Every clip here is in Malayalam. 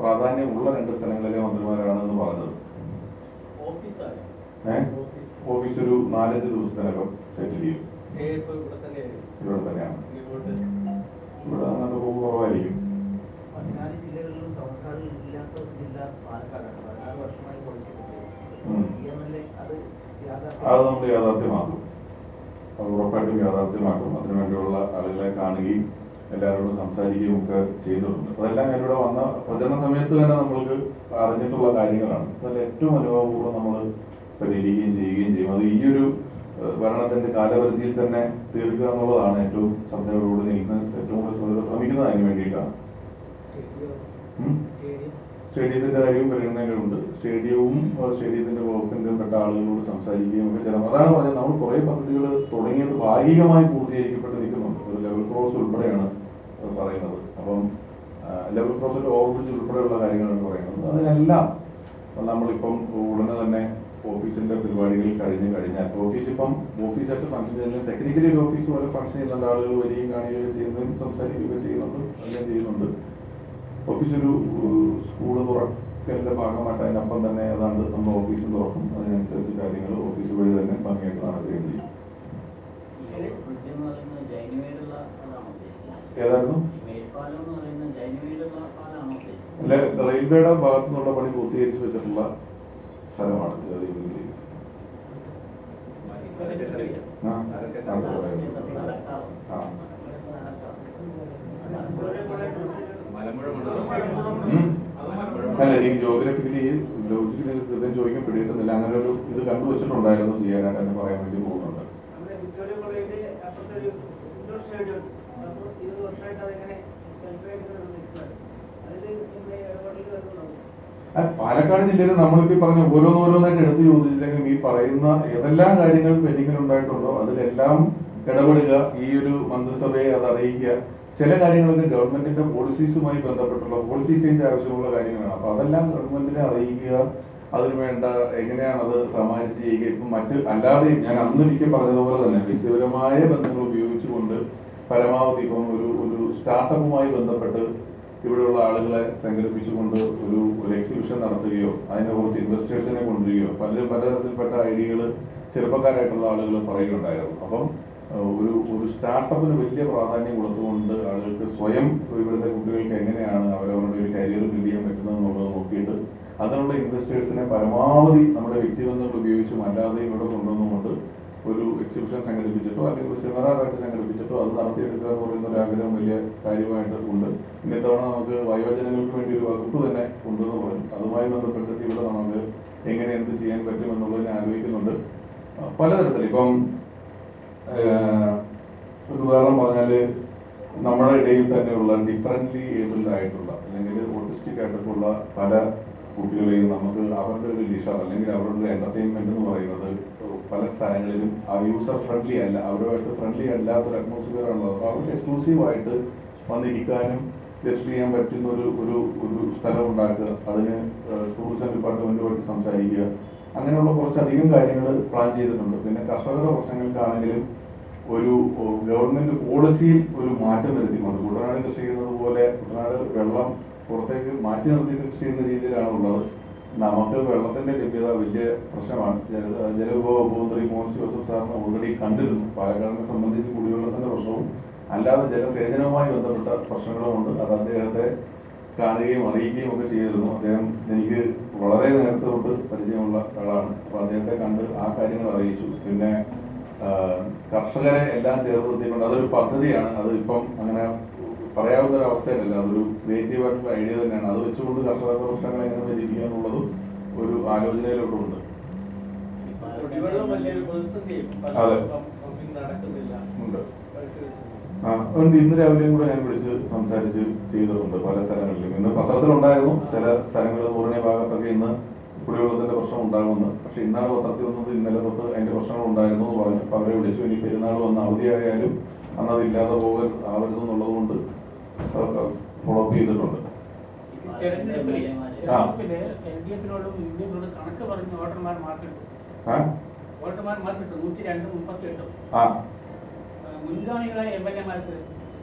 പ്രാധാന്യമുള്ള 2 സ്ഥലങ്ങളിലെ മന്ത്രിമാരാണെന്ന് പറഞ്ഞത്. ഓഫീസ് ഒരു 4-5 ദിവസത്തിനകം സെറ്റിൽ ചെയ്യും. ഇവിടെ തന്നെയാണ്. ഇവിടെ അങ്ങനെ കുറവായിരിക്കും. 14 ജില്ലകളിലും ടൗൺഹാളിൽ ഇല്ലാത്ത ജില്ല പാലക്കാടാണ്. 16 വർഷമായി അത് നമ്മൾ യാഥാർത്ഥ്യമാക്കും. അത് ഉറപ്പായിട്ടും യാഥാർത്ഥ്യമാക്കും. അതിനുവേണ്ടിയുള്ള ആളുകളെ കാണുകയും എല്ലാവരോടും സംസാരിക്കുകയും ഒക്കെ ചെയ്തിട്ടുണ്ട്. അതെല്ലാം ഇവിടെ വന്ന പ്രചരണ സമയത്ത് തന്നെ നമ്മൾക്ക് അറിഞ്ഞിട്ടുള്ള കാര്യങ്ങളാണ്. അതിൽ ഏറ്റവും അനുഭവപൂർവ്വം നമ്മൾ പരിഹരിക്കുകയും ചെയ്യുകയും ചെയ്യും. അത് ഈ ഒരു ഭരണത്തിന്റെ കാലപരിധിയിൽ തന്നെ തീർക്കുക എന്നുള്ളതാണ് ഏറ്റവും ശ്രദ്ധയോടുകൂടി നിൽക്കുന്ന, ഏറ്റവും കൂടുതൽ ശ്രമിക്കുന്നത് അതിന് വേണ്ടിയിട്ടാണ്. സ്റ്റേഡിയത്തിന്റെ കാര്യവും പരിഗണനകളുണ്ട്. സ്റ്റേഡിയത്തിന്റെ വകുപ്പിന്റെ പെട്ട ആളുകളോട് സംസാരിക്കുകയും ഒക്കെ ചെയ്യണം. അതാണ് പറഞ്ഞത്, നമ്മൾ കുറെ പദ്ധതികൾ തുടങ്ങിയത് ഭാഗികമായി പൂർത്തീകരിക്കപ്പെട്ട് നിൽക്കുന്നുണ്ട്. ഒരു ലെവൽ ക്രോസ് ഉൾപ്പെടെയാണ് പറയുന്നത്. അപ്പം ലെവൽ ക്രോസിന്റെ ഓവർബ്രിഡ്ജ് ഉൾപ്പെടെയുള്ള കാര്യങ്ങളാണ് പറയുന്നത്. അതിനെല്ലാം നമ്മളിപ്പം ഉടനെ തന്നെ ഓഫീസിന്റെ പരിപാടികൾ കഴിഞ്ഞാൽ ഓഫീസായിട്ട് ഫംഗ്ഷൻ ചെയ്യുന്നത് ടെക്നിക്കലി ഒരു ഓഫീസ് പോലെ ഫംഗ്ഷൻ ചെയ്യുന്നുണ്ട്. ആളുകൾ വരികയും കാണുകയും ചെയ്യുന്നതും സംസാരിക്കുകയൊക്കെ ചെയ്യുന്നുണ്ട്. എല്ലാം ചെയ്യുന്നുണ്ട്. ഓഫീസ് ഒരു സ്കൂള് തുറക്കലിന്റെ ഭാഗമായിട്ട് അതിനൊപ്പം തന്നെ ഏതാണ്ട് നമ്മൾ ഓഫീസ് തുറക്കും. അതിനനുസരിച്ച് കാര്യങ്ങൾ ഓഫീസ് വഴി തന്നെ ഭംഗിയായിട്ട് നടക്കുകയും ചെയ്യും. ഏതായിരുന്നു? അല്ല, റെയിൽവേയുടെ ഭാഗത്തു നിന്നുള്ള പണി പൂർത്തീകരിച്ച് വെച്ചിട്ടുള്ള സ്ഥലമാണ്. അല്ല, ഈ ജോഗ്രഫിക്കലി ചോദിക്കാൻ പിടിയിട്ടുന്നില്ല. അങ്ങനെ ഒരു ഇത് കണ്ടുവച്ചിട്ടുണ്ടായിരുന്നു ചെയ്യാനായിട്ട് എന്നെ പറയാൻ വേണ്ടി പോകുന്നുണ്ട്. പാലക്കാട് ജില്ലയിൽ നമ്മളിപ്പോ പറഞ്ഞ ഓരോന്നോരോന്നായിട്ട് എടുത്ത് ചോദിച്ചില്ലെങ്കിലും ഈ പറയുന്ന ഏതെല്ലാം കാര്യങ്ങൾ പെൻഡിങ്ങിലുണ്ടായിട്ടുണ്ടോ അതിലെല്ലാം ഇടപെടുക, ഈ ഒരു മന്ത്രിസഭയെ അത് അറിയിക്കുക. ചില കാര്യങ്ങളൊക്കെ ഗവൺമെന്റിന്റെ പോളിസീസുമായി ബന്ധപ്പെട്ടുള്ള പോളിസി ചേഞ്ച് ആവശ്യമുള്ള കാര്യങ്ങളാണ്. അപ്പൊ അതെല്ലാം ഗവൺമെന്റിനെ അറിയിക്കുക. അതിന് വേണ്ട എങ്ങനെയാണ് അത് സമാഹരിച്ച് ചെയ്യുക. ഇപ്പം അല്ലാതെ ഞാൻ അന്നൊരിക്കൽ പറഞ്ഞതുപോലെ തന്നെ വ്യക്തിപരമായ ബന്ധങ്ങൾ ഉപയോഗിച്ചുകൊണ്ട് പരമാവധി ഇപ്പം ഒരു സ്റ്റാർട്ടപ്പുമായി ബന്ധപ്പെട്ട് ഇവിടെയുള്ള ആളുകളെ സംഘടിപ്പിച്ചുകൊണ്ട് ഒരു എക്സിബിഷൻ നടത്തുകയോ അതിനെ കുറച്ച് ഇൻവെസ്റ്റേഴ്സിനെ കൊണ്ടുവരികയോ പലതരത്തിൽപ്പെട്ട ഐഡിയകൾ ചെറുപ്പക്കാരായിട്ടുള്ള ആളുകൾ പറയുകയുണ്ടായിരുന്നു. അപ്പം ഒരു സ്റ്റാർട്ടപ്പിന് വലിയ പ്രാധാന്യം കൊടുത്തുകൊണ്ട് ആളുകൾക്ക് സ്വയം ഇവിടുത്തെ കുട്ടികൾക്ക് എങ്ങനെയാണ് അവരവരുടെ ഒരു കരിയർ ബിൽഡ് ചെയ്യാൻ പറ്റുന്നത് എന്നുള്ളത് നോക്കിയിട്ട് അതിനുള്ള ഇൻവെസ്റ്റേഴ്സിനെ പരമാവധി നമ്മുടെ വ്യക്തിബന്ധങ്ങൾ ഉപയോഗിച്ചും അല്ലാതെ ഇവിടെ കൊണ്ടുവന്നുകൊണ്ട് ഒരു എക്സിബിഷൻ സംഘടിപ്പിച്ചിട്ടോ അല്ലെങ്കിൽ ഒരു സെമിനാറായിട്ട് സംഘടിപ്പിച്ചിട്ടോ അത് നടത്തിയെടുക്കുക എന്ന് പറയുന്ന ഒരു ആഗ്രഹം വലിയ കാര്യമായിട്ട് ഉണ്ട്. ഇന്നത്തവണ നമുക്ക് വയോജനങ്ങൾക്ക് വേണ്ടി ഒരു വകുപ്പ് തന്നെ കൊണ്ടുവന്ന് പറയും. അതുമായി ബന്ധപ്പെട്ടിട്ട് ഇവിടെ നമുക്ക് എങ്ങനെ എന്ത് ചെയ്യാൻ പറ്റും എന്നുള്ളതിനെ ആലോചിക്കുന്നുണ്ട്. പലതരത്തിൽ ഇപ്പം ഒരു ഉദാഹരണം പറഞ്ഞാൽ നമ്മുടെ ഇടയിൽ തന്നെയുള്ള ഡിഫറൻ്റ്ലി ഏബിൾഡ് ആയിട്ടുള്ള അല്ലെങ്കിൽ ഓട്ടിസ്റ്റിക് ആയിട്ടുള്ള പല കുട്ടികളെയും നമുക്ക് അവരുടെ ഒരു ലിഷർ അല്ലെങ്കിൽ അവരുടെ ഒരു എന്റർടൈൻമെന്റ് എന്ന് പറയുന്നത് പല സ്ഥലങ്ങളിലും യൂസർ ഫ്രണ്ട്ലി അല്ല, അവരുമായിട്ട് ഫ്രണ്ട്ലി അല്ലാത്തൊരു അറ്റ്മോസ്ഫിയർ ആണുള്ളത്. അപ്പോൾ അവർക്ക് എക്സ്ക്ലൂസീവായിട്ട് വന്നിരിക്കാനും ഗസ്റ്റ് ചെയ്യാൻ പറ്റുന്ന ഒരു സ്ഥലം ഉണ്ടാക്കുക, അതിന് ടൂറിസം ഡിപ്പാർട്ട്മെന്റുമായിട്ട് സംസാരിക്കുക, അങ്ങനെയുള്ള കുറച്ചധികം കാര്യങ്ങൾ പ്ലാൻ ചെയ്തിട്ടുണ്ട്. പിന്നെ കർഷകരുടെ പ്രശ്നങ്ങൾക്കാണെങ്കിലും ഒരു ഗവൺമെന്റ് പോളിസിയിൽ ഒരു മാറ്റം വരുത്തിക്കൊണ്ട് കുട്ടനാട് കൃഷി ചെയ്യുന്നത് പോലെ കുട്ടനാട് വെള്ളം പുറത്തേക്ക് മാറ്റി നിർത്തി കൃഷി ചെയ്യുന്ന രീതിയിലാണ് ഉള്ളത്. നമുക്ക് വെള്ളത്തിന്റെ ലഭ്യത വലിയ പ്രശ്നമാണ്. ജലവിഭവ മന്ത്രി മോൻസി ജോസഫ് സാറിന് ഓൾറെഡി കണ്ടിരുന്നു. പാലക്കാടിനെ സംബന്ധിച്ച് കുടിവെള്ളത്തിന്റെ പ്രശ്നവും അല്ലാതെ ജലസേചനവുമായി ബന്ധപ്പെട്ട പ്രശ്നങ്ങളുമുണ്ട്. അത് അദ്ദേഹത്തെ കാണുകയും അറിയിക്കുകയും ഒക്കെ ചെയ്തിരുന്നു. അദ്ദേഹം എനിക്ക് വളരെ നേരത്തെ തൊട്ട് പരിചയമുള്ള ആളാണ്. അപ്പൊ അദ്ദേഹത്തെ കണ്ട് ആ കാര്യങ്ങൾ അറിയിച്ചു. പിന്നെ കർഷകരെ എല്ലാം ചേർത്ത് നിർത്തിക്കൊണ്ട് അതൊരു പദ്ധതിയാണ്. അത് ഇപ്പം അങ്ങനെ പറയാവുന്ന ഒരു അവസ്ഥയിലല്ല, അതൊരു ക്രിയേറ്റീവ് ആയിട്ടുള്ള ഐഡിയ തന്നെയാണ്. അത് വെച്ചുകൊണ്ട് കർഷകരുടെ പ്രശ്നങ്ങൾ എങ്ങനെ പരിഹരിക്കുക എന്നുള്ളതും ഒരു ആലോചനയിലോട്ടുണ്ട്. അതെ, ഉണ്ട്. അതുകൊണ്ട് ഇന്ന് രാവിലെയും കൂടെ ഞാൻ വിളിച്ച് സംസാരിച്ച് ചെയ്തിട്ടുണ്ട് പല സ്ഥലങ്ങളിലും. ഇന്ന് പത്രത്തിലുണ്ടായിരുന്നു ചില സ്ഥലങ്ങൾ പൂർണ്ണ ഭാഗത്തൊക്കെ ഇന്ന് കുടിവെള്ളത്തിന്റെ പ്രശ്നം ഉണ്ടാകുമെന്ന്. പക്ഷെ ഇന്നാണ് പത്രത്തിൽ വന്നത് ഇന്നലെ തൊട്ട് അതിന്റെ പ്രശ്നങ്ങൾ ഉണ്ടായിരുന്നു എന്ന് പറഞ്ഞു. അപ്പൊ അവരെ വിളിച്ചു. ഇനി പെരുന്നാൾ വന്ന് അവധിയായാലും അന്നതില്ലാതെ ആവരുതെന്നുള്ളത് കൊണ്ട് ഫോളോ അപ്പ് ചെയ്തിട്ടുണ്ട്. മുൻഗാമികളായ MLA-മാർക്ക്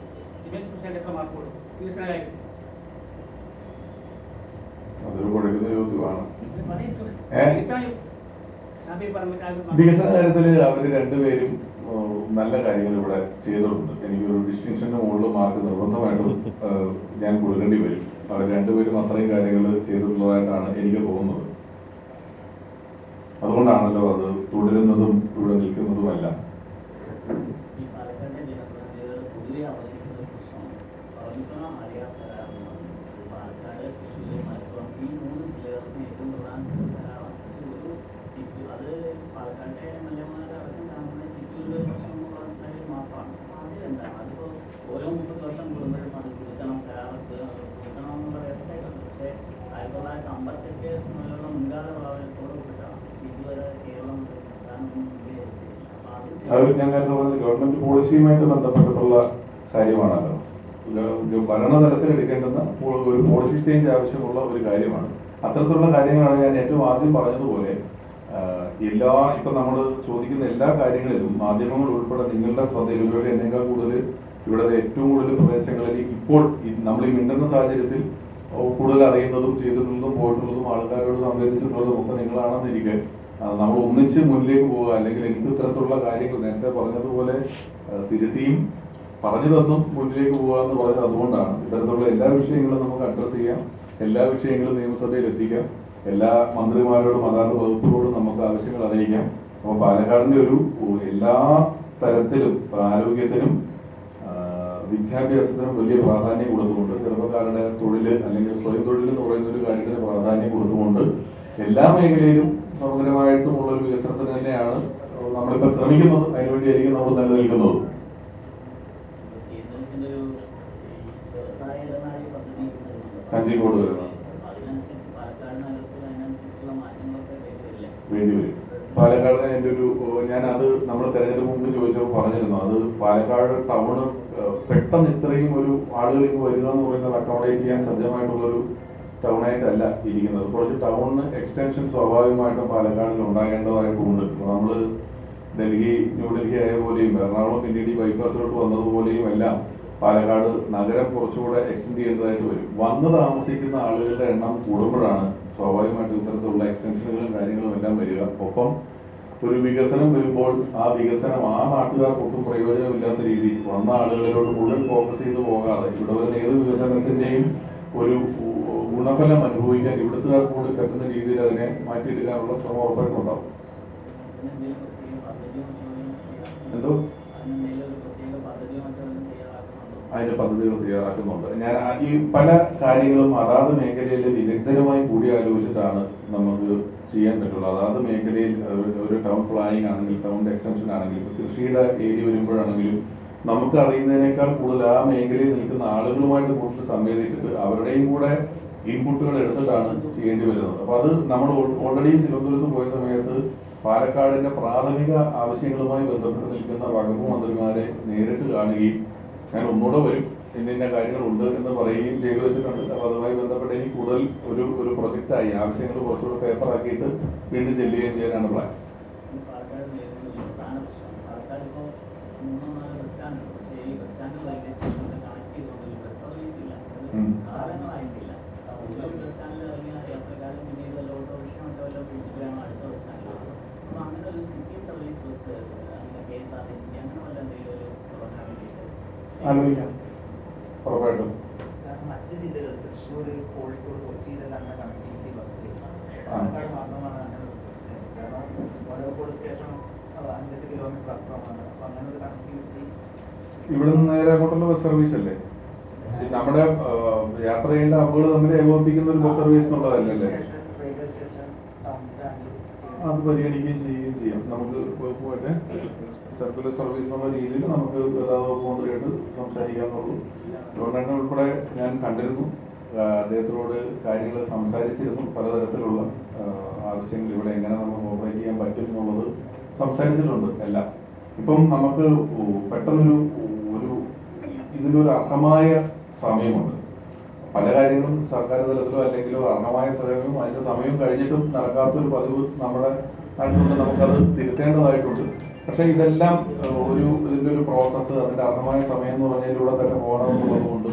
എത്ര മാർക്ക് കൊടുക്കും വികസന കാര്യത്തിൽ? വികസന കാര്യത്തിൽ അവർ രണ്ടുപേരും നല്ല കാര്യങ്ങൾ ഇവിടെ ചെയ്തിട്ടുണ്ട്. എനിക്കൊരു ഡിസ്റ്റിങ്ഷന്റെ മുകളിൽ മാർക്ക് നിർബന്ധമായിട്ടും ഞാൻ കൊടുക്കേണ്ടി വരും. അവർ രണ്ടുപേരും അത്രയും കാര്യങ്ങൾ ചെയ്തിട്ടുള്ളതായിട്ടാണ് എനിക്ക് തോന്നുന്നത്. അതുകൊണ്ടാണല്ലോ അത് തുടരുന്നതും ഇവിടെ നിൽക്കുന്നതുമല്ല. അത് ഞാൻ നേരത്തെ പറഞ്ഞത് ഗവൺമെന്റ് പോളിസിയുമായിട്ട് ബന്ധപ്പെട്ടിട്ടുള്ള കാര്യമാണല്ലോ. ഭരണതലത്തിൽ എടുക്കേണ്ടുന്ന ഒരു പോളിസി ചേഞ്ച് ആവശ്യമുള്ള ഒരു കാര്യമാണ്. അത്തരത്തിലുള്ള കാര്യങ്ങളാണ് ഞാൻ ഏറ്റവും ആദ്യം പറഞ്ഞതുപോലെ ഇപ്പൊ നമ്മൾ ചോദിക്കുന്ന എല്ലാ കാര്യങ്ങളിലും മാധ്യമങ്ങൾ ഉൾപ്പെടെ നിങ്ങളുടെ ശ്രദ്ധയിൽ ഒരുപക്ഷെ എന്നേക്കാൾ കൂടുതൽ ഇവിടുത്തെ ഏറ്റവും കൂടുതൽ പ്രദേശങ്ങളിൽ ഇപ്പോൾ നമ്മൾ ഈ മിണ്ടുന്ന സാഹചര്യത്തിൽ കൂടുതൽ അറിയുന്നതും ചെയ്തിട്ടുള്ളതും പോയിട്ടുള്ളതും ആൾക്കാരോട് സംവേദിച്ചിട്ടുള്ളതും ഒക്കെ നിങ്ങളാണെന്നിരിക്കെ നമ്മൾ ഒന്നിച്ച് മുന്നിലേക്ക് പോവുക, അല്ലെങ്കിൽ എനിക്ക് ഇത്തരത്തിലുള്ള കാര്യങ്ങൾ നേരത്തെ പറഞ്ഞതുപോലെ തിരുത്തിയും പറഞ്ഞു തന്നും മുന്നിലേക്ക് പോവുക എന്ന് പറഞ്ഞത് അതുകൊണ്ടാണ്. ഇത്തരത്തിലുള്ള എല്ലാ വിഷയങ്ങളും നമുക്ക് അഡ്രസ് ചെയ്യാം, എല്ലാ വിഷയങ്ങളും നിയമസഭയിൽ എത്തിക്കാം, എല്ലാ മന്ത്രിമാരോടും അതാത് വകുപ്പുകളോടും നമുക്ക് ആവശ്യങ്ങൾ അറിയിക്കാം. അപ്പോൾ പാലക്കാടിന്റെ ഒരു എല്ലാ തരത്തിലും ആരോഗ്യത്തിനും വിദ്യാഭ്യാസത്തിനും വലിയ പ്രാധാന്യം കൊടുത്തുകൊണ്ട് ചെറുപ്പക്കാരുടെ തൊഴില് അല്ലെങ്കിൽ സ്വയം തൊഴിൽ എന്ന് പറയുന്ന ഒരു കാര്യത്തിന് പ്രാധാന്യം കൊടുത്തുകൊണ്ട് എല്ലാ മേഖലയിലും സമഗ്രമായിട്ടുമുള്ള ഒരു വികസനത്തിന് തന്നെയാണ് നമ്മളിപ്പോൾ ശ്രമിക്കുന്നത്. അതിനുവേണ്ടിയായിരിക്കും നമ്മൾ നിലനിൽക്കുന്നത്. കഞ്ചിക്കോട് വരുന്നത് വേണ്ടിവരും. പാലക്കാട് എൻ്റെ ഒരു ഞാനത് നമ്മൾ തെരഞ്ഞെടുപ്പ് മുമ്പ് ചോദിച്ചപ്പോൾ പറഞ്ഞിരുന്നു, അത് പാലക്കാട് ടൗണ് പെട്ടെന്ന് ഇത്രയും ഒരു ആളുകളിലേക്ക് വരിക എന്ന് പറയുന്നത് അക്കോമഡേറ്റ് ചെയ്യാൻ സജ്ജമായിട്ടുള്ളൊരു ടൗണായിട്ടല്ല ഇരിക്കുന്നത്. കുറച്ച് ടൗണിന് എക്സ്റ്റൻഷൻ സ്വാഭാവികമായിട്ടും പാലക്കാടിൽ ഉണ്ടാകേണ്ടതായിട്ടുണ്ട്. നമ്മൾ ന്യൂഡൽഹി ആയ പോലെയും എറണാകുളം പിന്നീട് ബൈപ്പാസിലോട്ട് വന്നതുപോലെയും എല്ലാം പാലക്കാട് നഗരം കുറച്ചുകൂടെ എക്സ്റ്റെൻഡ് ചെയ്യേണ്ടതായിട്ട് വരും. വന്ന് താമസിക്കുന്ന ആളുകളുടെ എണ്ണം കൂടുമ്പോഴാണ് സ്വാഭാവികമായിട്ടും ഇത്തരത്തിലുള്ള എക്സ്റ്റൻഷനുകളും കാര്യങ്ങളും എല്ലാം വരിക. ഒപ്പം ഒരു വികസനം വരുമ്പോൾ ആ വികസനം ആ നാട്ടുകാർക്കൊട്ടും പ്രയോജനമില്ലാത്ത രീതിയിൽ വന്ന ആളുകളിലോട്ട് മുഴുവൻ ഫോക്കസ് ചെയ്ത് പോകാതെ ഇവിടെ വരുന്ന ഏത് വികസനത്തിന്റെയും ഒരു ഗുണഫലം അനുഭവിക്കാൻ ഇവിടുത്തുകാർക്ക് കൂടി പറ്റുന്ന രീതിയിൽ അതിനെ മാറ്റിയെടുക്കാനുള്ള ശ്രമം ഉറപ്പായിട്ടുണ്ടാവും. എന്തോ അതിന്റെ പദ്ധതികൾ തയ്യാറാക്കുന്നുണ്ട്. ഞാൻ ഈ പല കാര്യങ്ങളും അതാത് മേഖലയിൽ വിദഗ്ധരുമായി കൂടി ആലോചിച്ചിട്ടാണ് നമുക്ക് ചെയ്യാൻ പറ്റുള്ളൂ. അതാത് മേഖലയിൽ ഒരു ടൗൺ പ്ലാനിംഗ് ആണെങ്കിൽ, ടൗൺ എക്സ്റ്റൻഷൻ ആണെങ്കിലും, കൃഷിയുടെ ഏരിയ വരുമ്പോഴാണെങ്കിലും നമുക്ക് അറിയുന്നതിനേക്കാൾ കൂടുതൽ ആ മേഖലയിൽ നിൽക്കുന്ന ആളുകളുമായിട്ട് കൂടുതൽ സംവേദിച്ചിട്ട് അവരുടെയും കൂടെ ഇൻപുട്ടുകൾ എടുത്തിട്ടാണ് ചെയ്യേണ്ടി വരുന്നത്. അപ്പൊ അത് നമ്മൾ ഓൾറെഡി തിരുവനന്തപുരത്ത് പോയ സമയത്ത് പാലക്കാടിന്റെ പ്രാഥമിക ആവശ്യങ്ങളുമായി ബന്ധപ്പെട്ട് നിൽക്കുന്ന വകുപ്പ് മന്ത്രിമാരെ നേരിട്ട് കാണുകയും ഞാൻ ഒന്നുകൂടെ വരും, ഇന്ന കാര്യങ്ങളുണ്ട് എന്ന് പറയുകയും ചെയ്തു വെച്ചിട്ടുണ്ട്. അപ്പൊ അതുമായി ബന്ധപ്പെട്ട് എനിക്ക് കൂടുതൽ ഒരു പ്രൊജക്റ്റായി ആവശ്യങ്ങൾ കുറച്ചുകൂടെ പേപ്പറാക്കിയിട്ട് വീണ്ടും ചെല്ലുകയും ചെയ്യാനാണ് പ്ലാൻ. ആലോചിക്കാം, ഉറപ്പായിട്ടും. മറ്റ് ജില്ലകൾ തൃശ്ശൂർ, കോഴിക്കോട്, കൊച്ചിയിലെല്ലാം അങ്ങനെ കണക്ടിവിറ്റി ബസ്സിൽ പാലക്കാട് മാത്രമാണ് അങ്ങനെ ഒരു പ്രശ്നം. കാരണം കോഴിക്കോട് സ്റ്റേഷൻ 5 കിലോമീറ്റർ അപ്പുറമാണ്. അപ്പൊ അങ്ങനെ ഒരു കണക്ടിവിറ്റി ഇവിടെ നിന്ന് നേരെ അങ്ങോട്ടുള്ള ബസ് സർവീസ് അല്ലേ? നമ്മുടെ യാത്ര ചെയ്യേണ്ട ഹബ്ബുകൾ തമ്മിൽ ഏകോപിപ്പിക്കുന്ന ഒരു ബസ് സർവീസ് എന്നുള്ളതല്ലേ? അത് പരിഗണിക്കുകയും ചെയ്യുകയും ചെയ്യാം. നമുക്ക് പോയിട്ട് സർക്കുലർ സർവീസ് എന്നുള്ള രീതിയിൽ നമുക്ക് ഗതാഗത മന്ത്രിയായിട്ട് സംസാരിക്കാമെന്നുള്ളൂ. അതുകൊണ്ടാണ് ഉൾപ്പെടെ ഞാൻ കണ്ടിരുന്നു, അദ്ദേഹത്തിനോട് കാര്യങ്ങൾ സംസാരിച്ചിരുന്നു. പലതരത്തിലുള്ള ആവശ്യങ്ങൾ ഇവിടെ എങ്ങനെ നമുക്ക് ഓപ്പറേറ്റ് ചെയ്യാൻ പറ്റും എന്നുള്ളത് സംസാരിച്ചിട്ടുണ്ട് എല്ലാം. ഇപ്പം നമുക്ക് പെട്ടെന്നൊരു ഇതിനൊരു അർഹമായ സമയമുണ്ട്. പല കാര്യങ്ങളും സർക്കാർ തലത്തിലോ അല്ലെങ്കിലോ അർഹമായ സമയവും അതിന്റെ സമയം കഴിഞ്ഞിട്ടും നടക്കാത്തൊരു പതിവ് നമ്മുടെ നാട്ടിലുണ്ട്. നമുക്കത് തിരുത്തേണ്ടതായിട്ടുണ്ട്. പക്ഷെ ഇതെല്ലാം ഇതിന്റെ ഒരു പ്രോസസ്സ്, അതിന്റെ അർഹമായ സമയം എന്ന് പറഞ്ഞതിലൂടെ തന്നെ പോകണമെന്നുള്ളതുകൊണ്ട്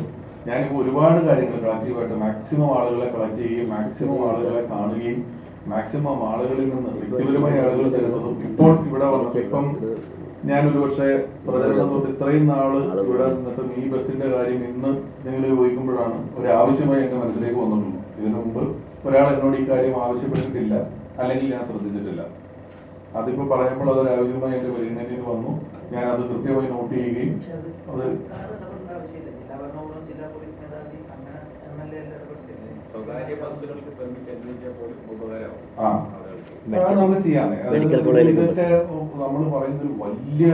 ഞാനിപ്പോൾ ഒരുപാട് കാര്യങ്ങൾ കളക്റ്റീവായിട്ട് മാക്സിമം ആളുകളെ കളക്ട് ചെയ്യുകയും മാക്സിമം ആളുകളെ കാണുകയും മാക്സിമം ആളുകളിൽ നിന്ന് വ്യക്തിപരമായ ആളുകൾ തരുന്നതും ഇപ്പോൾ ഇവിടെ വന്നത് ഇപ്പം ഞാനൊരു പക്ഷേ പ്രചരണം തൊട്ട് ഇത്രയും നാള് ഇവിടെ നിന്നിട്ടും ഈ ബസ്സിന്റെ കാര്യം ഇന്ന് നിങ്ങൾ ചോദിക്കുമ്പോഴാണ് ഒരു ആവശ്യമായി എന്റെ മനസ്സിലേക്ക് വന്നിട്ടുള്ളൂ. ഇതിനു മുമ്പ് ഒരാൾ എന്നോട് ഈ കാര്യം ആവശ്യപ്പെട്ടിട്ടില്ല, അല്ലെങ്കിൽ ഞാൻ ശ്രദ്ധിച്ചിട്ടില്ല. അതിപ്പോ പറയുമ്പോൾ അതൊരു ആവശ്യമായി എന്റെ പരിഗണനയിൽ വന്നു. ഞാൻ അത് കൃത്യമായി നോട്ട് ചെയ്യുകയും അത് നമ്മൾ ചെയ്യാതെ ഇതൊക്കെ നമ്മൾ പറയുന്ന ഒരു വലിയ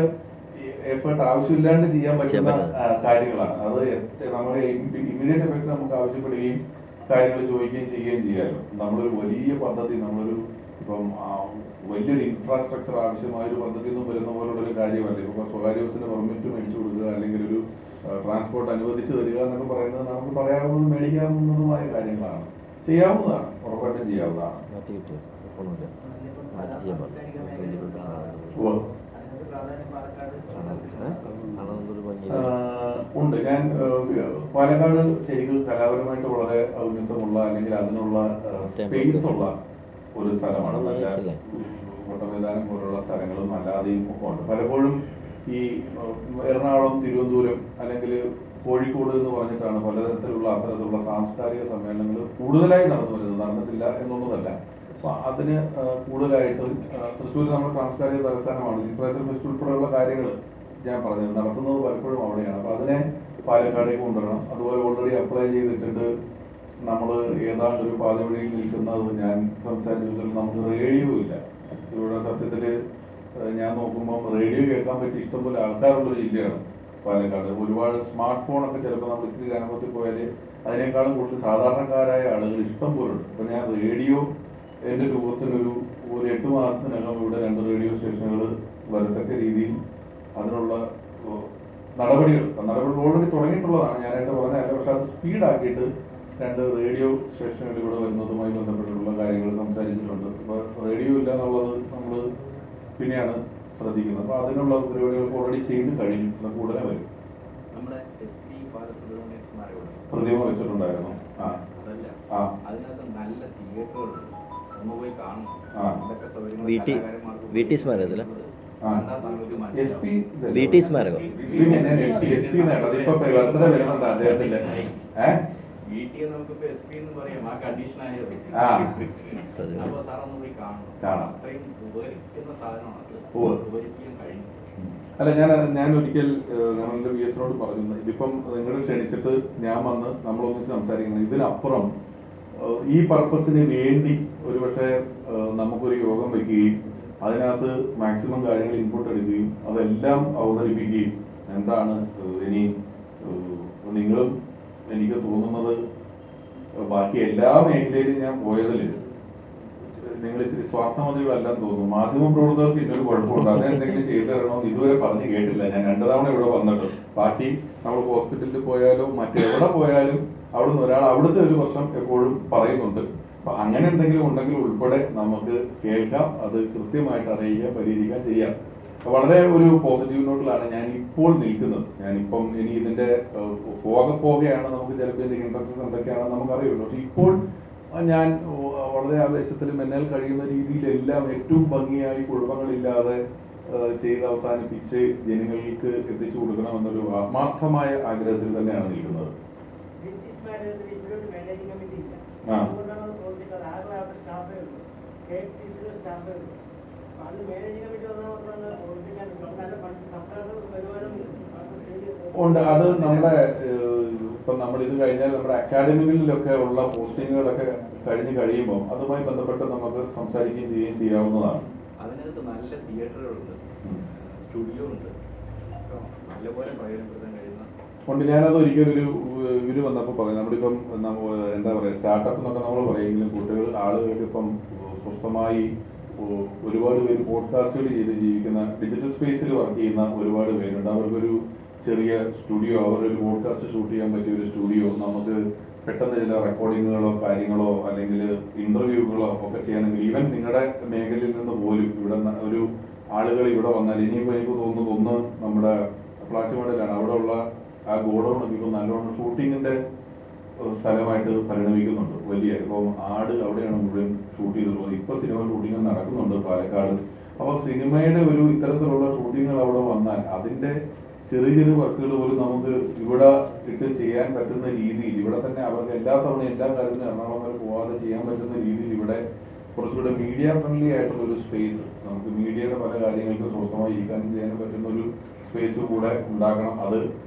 എഫേർട്ട് ആവശ്യമില്ലാണ്ട് ചെയ്യാൻ പറ്റുന്ന കാര്യങ്ങളാണ്. അത് നമ്മുടെ ഇമ്മീഡിയറ്റ് എഫക്ട് നമുക്ക് ആവശ്യപ്പെടുകയും കാര്യങ്ങൾ ചോദിക്കുകയും ചെയ്യുകയും ചെയ്യാമല്ലോ. നമ്മളൊരു വലിയ പദ്ധതി, നമ്മളൊരു ഇപ്പം വലിയൊരു ഇൻഫ്രാസ്ട്രക്ചർ ആവശ്യമായ ഒരു പദ്ധതി ഒന്നും വരുന്ന പോലുള്ള ഒരു കാര്യമല്ല. ഇപ്പൊ സ്വകാര്യ ബസ്സിന് പെർമിറ്റ് മേടിച്ചു കൊടുക്കുക, അല്ലെങ്കിൽ ഒരു ട്രാൻസ്പോർട്ട് അനുവദിച്ചു തരിക എന്നൊക്കെ പറയുന്നത് നമുക്ക് പറയാവുന്നതും മേടിക്കാവുന്നതുമായ കാര്യങ്ങളാണ്. ചെയ്യാവുന്നതാണ്, ഉറപ്പായിട്ടും ചെയ്യാവുന്നതാണ്. ഉണ്ട്. ഞാൻ പാലക്കാട് ശരിക്കും കലാപരമായിട്ട് വളരെ ഔന്നത്യമുള്ള അല്ലെങ്കിൽ അതിനുള്ള സ്പേസ് ഉള്ള ഒരു സ്ഥലമാണ്. നല്ല ഓട്ടമൈതാനം പോലുള്ള സ്ഥലങ്ങളും അല്ലാതെയും ഒക്കെ ഉണ്ട്. പലപ്പോഴും ഈ എറണാകുളം, തിരുവനന്തപുരം അല്ലെങ്കിൽ കോഴിക്കോട് എന്ന് പറഞ്ഞിട്ടാണ് പലതരത്തിലുള്ള അത്തരത്തിലുള്ള സാംസ്കാരിക സമ്മേളനങ്ങൾ കൂടുതലായി നടന്നു വരുന്നത്. നടന്നിട്ടില്ല എന്നുള്ളതല്ല. അപ്പൊ അതിന് കൂടുതലായിട്ട് തൃശ്ശൂർ നമ്മുടെ സാംസ്കാരിക തലസ്ഥാനമാണ്. ലിറ്ററേച്ചർ ഫെസ്റ്റ് ഉൾപ്പെടെയുള്ള കാര്യങ്ങൾ ഞാൻ പറഞ്ഞത് നടത്തുന്നത് പലപ്പോഴും അവിടെയാണ്. അപ്പൊ അതിനെ പാലക്കാടേക്ക് കൊണ്ടുവരണം. അതുപോലെ ഓൾറെഡി അപ്ലൈ ചെയ്തിട്ടുണ്ട്. നമ്മൾ ഏതാണ്ട് ഒരു പാതവഴിയിൽ നിൽക്കുന്നത് ഞാൻ സംസാരിച്ചതിൽ നമുക്ക് റേഡിയോ ഇല്ല ഇവിടെ. സത്യത്തില് ഞാൻ നോക്കുമ്പോൾ റേഡിയോ കേൾക്കാൻ പറ്റിയ ഇഷ്ടംപോലെ ആൾക്കാരുള്ളൊരു ജില്ലയാണ് പാലക്കാട്. ഒരുപാട് സ്മാർട്ട് ഫോണൊക്കെ ചിലപ്പോൾ നമ്മൾ ഇത്തിരി ഗ്രാമത്തിൽ പോയാൽ അതിനേക്കാളും കൂടുതൽ സാധാരണക്കാരായ ആളുകൾ ഇഷ്ടം പോലെ ഉണ്ട്. അപ്പൊ ഞാൻ റേഡിയോ എന്റെ രൂപത്തിലൊരു 8 മാസത്തിനകം ഇവിടെ 2 റേഡിയോ സ്റ്റേഷനുകൾ വരത്തക്ക രീതിയിൽ അതിനുള്ള നടപടികൾ ഓൾറെഡി തുടങ്ങിയിട്ടുള്ളതാണ്. ഞാനായിട്ട് പറഞ്ഞതല്ല, പക്ഷെ അത് സ്പീഡാക്കിയിട്ട് 2 റേഡിയോ സ്റ്റേഷനുകൾ ഇവിടെ വരുന്നതുമായി ബന്ധപ്പെട്ടിട്ടുള്ള കാര്യങ്ങൾ സംസാരിച്ചിട്ടുണ്ട്. അപ്പൊ റേഡിയോ ഇല്ല എന്നുള്ളത് നമ്മൾ പിന്നെയാണ് ശ്രദ്ധിക്കുന്നത്. അപ്പൊ അതിനുള്ള പരിപാടികൾ ഓൾറെഡി ചെയ്ത് കഴിഞ്ഞു. കൂടുതലേ വരും. പ്രതിമ വെച്ചിട്ടുണ്ടായിരുന്നു. അദ്ദേഹത്തിന്റെ അല്ല, ഞാൻ ഒരിക്കൽ ഞങ്ങളുടെ VS-നോട് പറഞ്ഞു, ഇതിപ്പം നിങ്ങൾ ക്ഷണിച്ചിട്ട് ഞാൻ വന്ന് നമ്മളൊന്നിച്ച് സംസാരിക്കുന്നത്, ഇതിനപ്പുറം ഈ പർപ്പസിന് വേണ്ടി ഒരുപക്ഷെ നമുക്കൊരു യോഗം വയ്ക്കുകയും അതിനകത്ത് മാക്സിമം കാര്യങ്ങൾ ഇൻപുട്ട് എടുക്കുകയും അതെല്ലാം അവതരിപ്പിക്കുകയും എന്താണ് ഇനി നിങ്ങളും എനിക്ക് തോന്നുന്നത് ബാക്കി എല്ലാ മേഖലയിലും ഞാൻ പോയതിൽ നിങ്ങൾ ഇച്ചിരി സ്വാർത്ഥമതികളെല്ലാം തോന്നുന്നു. മാധ്യമ പ്രവർത്തകർക്ക് ഇന്നൊരു കുഴപ്പമുണ്ട്, അത് എന്തെങ്കിലും ചെയ്തു തരണമെന്ന് ഇതുവരെ പറഞ്ഞ് കേട്ടില്ല. ഞാൻ 2 തവണ ഇവിടെ വന്നിട്ട്. ബാക്കി നമ്മൾ ഹോസ്പിറ്റലിൽ പോയാലോ മറ്റെവിടെ പോയാലും അവിടുന്ന് ഒരാൾ അവിടുത്തെ ഒരു പ്രശ്നം എപ്പോഴും പറയുന്നുണ്ട്. അപ്പൊ അങ്ങനെ എന്തെങ്കിലും ഉണ്ടെങ്കിൽ ഉൾപ്പെടെ നമുക്ക് കേൾക്കാം, അത് കൃത്യമായിട്ട് അറിയിക്കാം, പരിഹരിക്കാൻ ചെയ്യാം. വളരെ ഒരു പോസിറ്റീവ് നോട്ടിലാണ് ഞാൻ ഇപ്പോൾ നിൽക്കുന്നത്. ഞാനിപ്പം ഇനി ഇതിന്റെ പോകെയാണ് നമുക്ക് ചിലപ്പോൾ ഇതിന്റെ ഇൻട്രസ്റ്റ് എന്തൊക്കെയാണെന്ന് നമുക്കറിയുള്ളൂ. പക്ഷെ ഇപ്പോൾ ഞാൻ വളരെ ആവേശത്തിലും എന്നാൽ കഴിയുന്ന രീതിയിലെല്ലാം ഏറ്റവും ഭംഗിയായി കുഴപ്പങ്ങളില്ലാതെ ചെയ്ത് അവസാനിപ്പിച്ച് ജനങ്ങൾക്ക് എത്തിച്ചു കൊടുക്കണമെന്നൊരു ആത്മാർത്ഥമായ ആഗ്രഹത്തിൽ തന്നെയാണ് നിൽക്കുന്നത്. ഉണ്ട്. അത് നമ്മുടെ ഇപ്പൊ നമ്മളിത് കഴിഞ്ഞാൽ നമ്മുടെ അക്കാഡമികളിലൊക്കെ ഉള്ള പോസ്റ്റിങ്ങുകളൊക്കെ കഴിയുമ്പോൾ അതുമായി ബന്ധപ്പെട്ട് നമുക്ക് സംസാരിക്കുകയും ചെയ്യുകയും ചെയ്യാവുന്നതാണ്. അതിനകത്ത് നല്ല തിയേറ്ററുകളുണ്ട്, സ്റ്റുഡിയോ ഉണ്ട്, നല്ലപോലെ പ്രയോജനപ്പെടുത്താൻ കഴിയുന്ന ഉണ്ട്. ഞാനത് ഒരിക്കലൊരു ഇവര് വന്നപ്പോൾ പറയും, നമ്മളിപ്പം എന്താ പറയുക, സ്റ്റാർട്ടപ്പ് എന്നൊക്കെ നമ്മൾ പറയുമെങ്കിലും കുട്ടികൾ ആളുകൾക്ക് ഇപ്പം സ്വസ്ഥമായി ഒരുപാട് പേര് പോഡ്കാസ്റ്റുകൾ ചെയ്ത് ജീവിക്കുന്ന, ഡിജിറ്റൽ സ്പേസിൽ വർക്ക് ചെയ്യുന്ന ഒരുപാട് പേരുണ്ട്. അവർക്കൊരു ചെറിയ സ്റ്റുഡിയോ, അവരൊരു പോഡ്കാസ്റ്റ് ഷൂട്ട് ചെയ്യാൻ പറ്റിയ ഒരു സ്റ്റുഡിയോ, നമുക്ക് പെട്ടെന്ന് ചില റെക്കോർഡിങ്ങുകളോ കാര്യങ്ങളോ അല്ലെങ്കിൽ ഇന്റർവ്യൂകളോ ഒക്കെ ചെയ്യണമെങ്കിൽ ഈവൻ നിങ്ങളുടെ മേഖലയിൽ നിന്ന് പോലും ഇവിടെ ഒരു ആളുകൾ ഇവിടെ വന്നാൽ, ഇനിയിപ്പോൾ എനിക്ക് തോന്നുന്നത് ഒന്ന് നമ്മുടെ പ്ലാച്ചിമടയിലാണ്, അവിടെ ഉള്ള ആ ഗോഡൗൺ ഒക്കെ ഇപ്പോൾ നല്ലോണം ഷൂട്ടിങ്ങിന്റെ സ്ഥലമായിട്ട് പരിണമിക്കുന്നുണ്ട്. വലിയ ഇപ്പം ആട് അവിടെയാണ് മുഴുവൻ ഷൂട്ട് ചെയ്തിട്ടുള്ളത്. ഇപ്പൊ സിനിമ ഷൂട്ടിംഗ് നടക്കുന്നുണ്ട് പാലക്കാട്. അപ്പോൾ സിനിമയുടെ ഒരു ഇത്തരത്തിലുള്ള ഷൂട്ടിങ്ങുകൾ അവിടെ വന്നാൽ അതിന്റെ ചെറിയ ചെറിയ വർക്കുകൾ പോലും നമുക്ക് ഇവിടെ ഇട്ട് ചെയ്യാൻ പറ്റുന്ന രീതിയിൽ, ഇവിടെ തന്നെ അവർക്ക് എല്ലാ തവണ എല്ലാ കാര്യത്തിനും എറണാകുളം വരെ പോകാതെ ചെയ്യാൻ പറ്റുന്ന രീതിയിൽ ഇവിടെ കുറച്ചുകൂടെ മീഡിയ ഫ്രണ്ട്ലി ആയിട്ടുള്ള ഒരു സ്പേസ്, നമുക്ക് മീഡിയയുടെ പല കാര്യങ്ങൾക്ക് സ്വസ്ഥമായി ഇരിക്കാനും ചെയ്യാനും പറ്റുന്ന ഒരു സ്പേസ് കൂടെ ഉണ്ടാക്കണം. അത്